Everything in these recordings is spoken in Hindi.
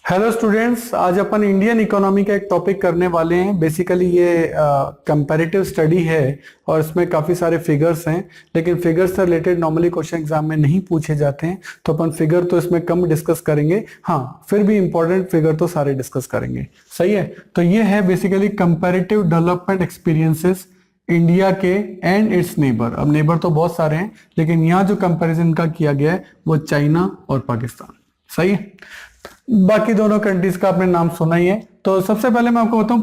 हेलो स्टूडेंट्स, आज अपन इंडियन इकोनॉमी का एक टॉपिक करने वाले हैं। बेसिकली ये कंपैरेटिव स्टडी है और इसमें काफ़ी सारे फिगर्स हैं, लेकिन फिगर्स से रिलेटेड नॉर्मली क्वेश्चन एग्जाम में नहीं पूछे जाते हैं, तो अपन फिगर तो इसमें कम डिस्कस करेंगे। हाँ, फिर भी इंपॉर्टेंट फिगर तो सारे डिस्कस करेंगे। सही है, तो ये है basically comparative development experiences India के एंड इट्स नेबर। अब नेबर तो बहुत सारे हैं, लेकिन यहाँ जो कंपैरिजन का किया गया है वो चाइना और पाकिस्तान। सही है, बाकी दोनों कंट्रीज का आपने नाम सुना ही है। तो सबसे पहले मैं आपको बताऊं,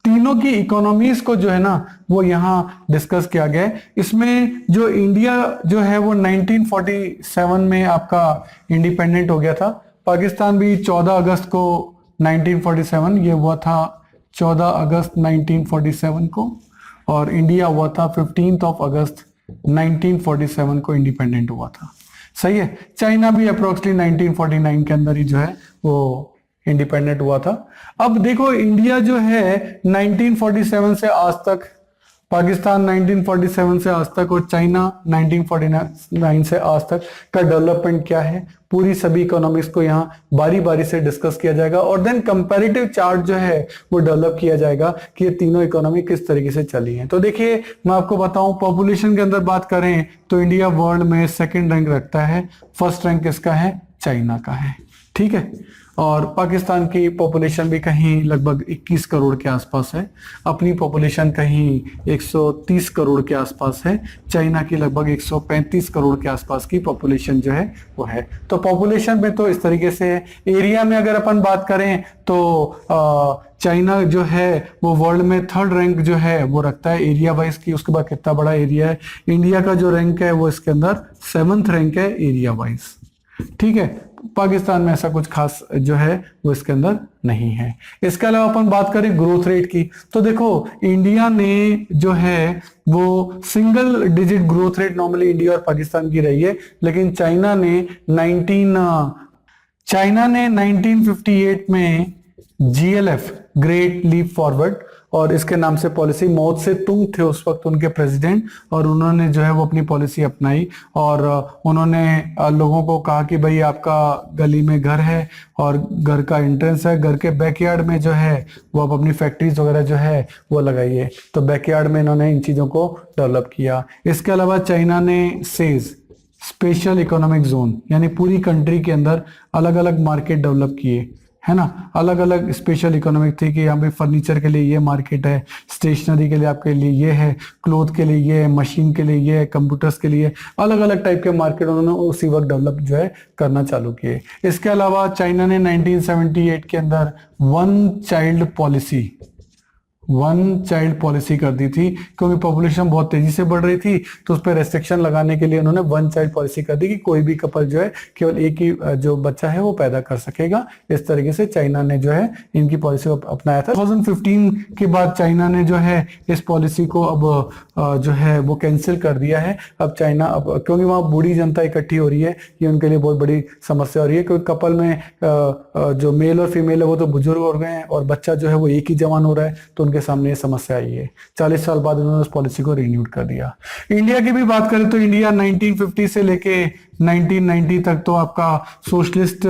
तीनों की इकोनॉमीज को जो है ना वो यहाँ डिस्कस किया गया है। इसमें जो इंडिया जो है वो 1947 में आपका इंडिपेंडेंट हो गया था। पाकिस्तान भी 14 अगस्त को 1947 ये हुआ था, 14 अगस्त 1947 को, और इंडिया हुआ था 15 अगस्त 1947 को इंडिपेंडेंट हुआ था। सही है, चाइना भी अप्रोक्सीमेटली 1949 के अंदर ही जो है वो इंडिपेंडेंट हुआ था। अब देखो, इंडिया जो है 1947 से आज तक, पाकिस्तान 1947 से आज तक और चाइना 1949 से आज तक का डेवलपमेंट क्या है, पूरी सभी इकोनॉमिक्स को यहाँ बारी बारी से डिस्कस किया जाएगा और देन कंपैरेटिव चार्ट जो है वो डेवलप किया जाएगा कि ये तीनों इकोनॉमी किस तरीके से चली हैं। तो देखिए, मैं आपको बताऊं, पॉपुलेशन के अंदर बात करें तो इंडिया वर्ल्ड में सेकेंड रैंक रखता है, फर्स्ट रैंक किसका है, चाइना का है। ठीक है, और पाकिस्तान की पॉपुलेशन भी कहीं लगभग 21 करोड़ के आसपास है, अपनी पॉपुलेशन कहीं 130 करोड़ के आसपास है, चाइना की लगभग 135 करोड़ के आसपास की पॉपुलेशन जो है वो है। तो पॉपुलेशन में तो इस तरीके से है। एरिया में अगर अपन बात करें तो चाइना जो है वो वर्ल्ड में थर्ड रैंक जो है वो रखता है एरिया वाइज की। उसके बाद कितना बड़ा एरिया है, इंडिया का जो रैंक है वो इसके अंदर 7th रैंक है एरिया वाइज। ठीक है, पाकिस्तान में ऐसा कुछ खास जो है वो इसके अंदर नहीं है। इसके अलावा अपन बात करें ग्रोथ रेट की, तो देखो इंडिया ने जो है वो single digit growth rate normally India और पाकिस्तान की रही है, लेकिन चाइना ने 1958 में GLF ग्रेट लीप फॉरवर्ड, और इसके नाम से पॉलिसी, मौ से तुंग थे उस वक्त उनके प्रेसिडेंट, और उन्होंने जो है वो अपनी पॉलिसी अपनाई और उन्होंने लोगों को कहा कि भाई आपका गली में घर है और घर का एंट्रेंस है, घर के बैकयार्ड में जो है वो आप अपनी फैक्ट्रीज वगैरह जो है वो लगाइए। तो बैकयार्ड में इन्होंने इन चीजों को डेवलप किया। इसके अलावा चाइना ने सेज स्पेशल इकोनॉमिक जोन, यानी पूरी कंट्री के अंदर अलग अलग मार्केट डेवलप किए, है ना, अलग अलग स्पेशल इकोनॉमिक थी कि यहाँ पे फर्नीचर के लिए ये मार्केट है, स्टेशनरी के लिए आपके लिए ये है, क्लोथ के लिए ये है, मशीन के लिए ये है, कंप्यूटर्स के लिए, अलग अलग टाइप के मार्केट उन्होंने उसी वक्त डेवलप जो है करना चालू किए। इसके अलावा चाइना ने 1978 के अंदर वन चाइल्ड पॉलिसी कर दी थी, क्योंकि पॉपुलेशन बहुत तेजी से बढ़ रही थी, तो उस पर रेस्ट्रिक्शन लगाने के लिए उन्होंने वन चाइल्ड पॉलिसी कर दी कि कोई भी कपल जो है केवल एक ही जो बच्चा है वो पैदा कर सकेगा। इस तरीके से चाइना ने जो है इनकी पॉलिसी को अपनाया था। 2015 के बाद चाइना ने जो है इस पॉलिसी को अब जो है वो कैंसिल कर दिया है। अब चाइना, अब क्योंकि वहाँ बूढ़ी जनता इकट्ठी हो रही है, ये उनके लिए बहुत बड़ी समस्या हो रही है, क्योंकि कपल में जो मेल और फीमेल है वो तो बुजुर्ग हो गए हैं और बच्चा जो है वो एक ही जवान हो रहा है, तो उनके सामने ये समस्या आई है। 40 साल बाद उन्होंने उस पॉलिसी को रिन्यू कर दिया। इंडिया की भी बात करें तो इंडिया 1950 से लेके 1990 तक तो आपका सोशलिस्ट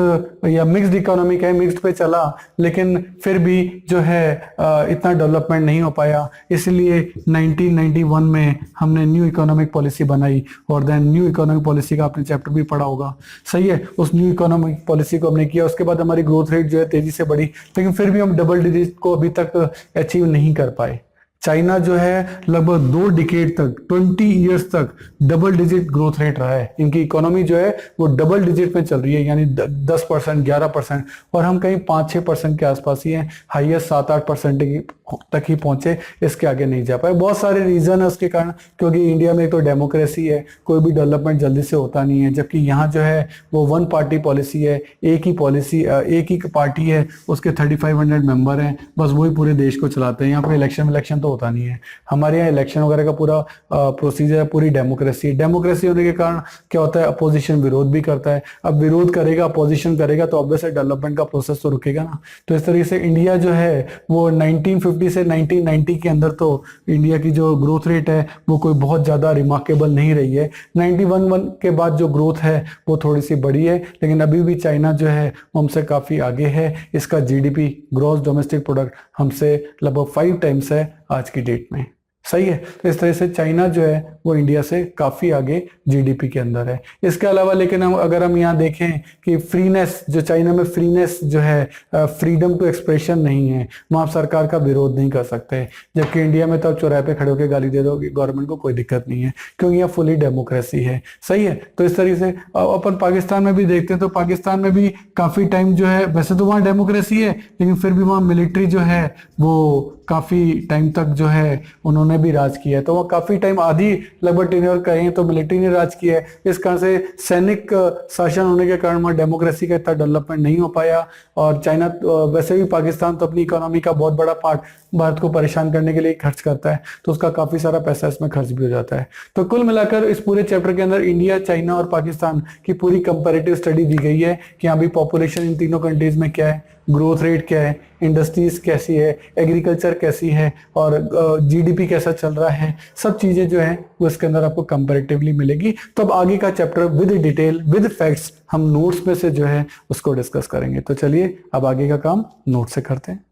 या मिक्स्ड इकोनॉमिक है, मिक्स्ड पे चला, लेकिन फिर भी जो है इतना डेवलपमेंट नहीं हो पाया। इसलिए 1991 में हमने न्यू इकोनॉमिक पॉलिसी बनाई, और देन न्यू इकोनॉमिक पॉलिसी का आपने चैप्टर भी पढ़ा होगा। सही है, उस न्यू इकोनॉमिक पॉलिसी को हमने किया। उसके बाद हमारी ग्रोथ रेट जो है तेजी से बढ़ी, लेकिन फिर भी हम डबल डिजिट को अभी तक अचीव नहीं कर पाए। चाइना जो है लगभग 2 डिकेड तक, 20 इयर्स तक डबल डिजिट ग्रोथ रेट रहा है। इनकी इकोनॉमी जो है वो डबल डिजिट में चल रही है, यानी 10%, 11%, और हम कहीं 5-6% के आसपास ही हैं। हाईएस्ट 7-8% तक ही पहुंचे, इसके आगे नहीं जा पाए। बहुत सारे रीजन है उसके कारण, क्योंकि इंडिया में तो डेमोक्रेसी है, कोई भी डेवलपमेंट जल्दी से होता नहीं है, जबकि यहाँ जो है वो वन पार्टी पॉलिसी है, एक ही पार्टी है, उसके 3500 मेंबर हैं, बस वही पूरे देश को चलाते हैं। यहाँ पे इलेक्शन तो होता नहीं है। हमारे यहाँ इलेक्शन वगैरह का पूरा प्रोसीजर, पूरी डेमोक्रेसी, डेमोक्रेसी होने के कारण क्या होता है, अपोजिशन विरोध भी करता है। अब विरोध करेगा, अपोजिशन करेगा, तो ऑब्वियसली डेवलपमेंट का प्रोसेस तो रुकेगा ना। तो इस तरीके से इंडिया जो है वो 1950 से 1990 के अंदर तो इंडिया की जो ग्रोथ रेट है वो कोई बहुत ज्यादा रिमार्केबल नहीं रही है। 91 के बाद जो ग्रोथ है वो थोड़ी सी बढ़ी है, लेकिन अभी भी चाइना जो है वो हमसे काफी आगे है। इसका जीडीपी, ग्रॉस डोमेस्टिक प्रोडक्ट, हमसे लगभग 5 टाइम्स है आज की डेट में। सही है। तो इस तरह से चाइना जो है वो इंडिया से काफी आगे जीडीपी के अंदर है। इसके अलावा लेकिन अगर हम यहाँ देखें कि फ्रीनेस, जो चाइना में फ्रीनेस जो है, फ्रीडम टू एक्सप्रेशन नहीं है, वहां आप सरकार का विरोध नहीं कर सकते। जबकि इंडिया में तो आप चौराहे पे खड़े होकर गाली दे दोगे गवर्नमेंट को, कोई दिक्कत नहीं है, क्योंकि यहाँ फुली डेमोक्रेसी है। सही है। तो इस तरीके से अपन पाकिस्तान में भी देखते हैं, तो पाकिस्तान में भी काफी टाइम जो है, वैसे तो वहाँ डेमोक्रेसी है लेकिन फिर भी वहाँ मिलिट्री जो है वो काफी टाइम तक जो है उन्होंने भी राज किया है। तो वह काफी टाइम, आधी लगभग टेन्योर कहें तो मिलिट्री ने राज किया है। इस कारण से सैनिक शासन होने के कारण वहाँ डेमोक्रेसी का इतना डेवलपमेंट नहीं हो पाया। और चाइना वैसे भी, पाकिस्तान तो अपनी इकोनॉमी का बहुत बड़ा पार्ट भारत को परेशान करने के लिए खर्च करता है, तो उसका काफी सारा पैसा इसमें खर्च भी हो जाता है। तो कुल मिलाकर इस पूरे चैप्टर के अंदर इंडिया, चाइना और पाकिस्तान की पूरी कंपैरेटिव स्टडी दी गई है कि यहाँ भी पॉपुलेशन इन तीनों कंट्रीज में क्या है, ग्रोथ रेट क्या है, इंडस्ट्रीज कैसी है, एग्रीकल्चर कैसी है, और जीडीपी कैसा चल रहा है। सब चीजें जो है वो इसके अंदर आपको कंपैरेटिवली मिलेगी। तो अब आगे का chapter with detail, with facts हम नोट्स में से जो है उसको डिस्कस करेंगे। तो चलिए अब आगे का काम नोट से करते हैं।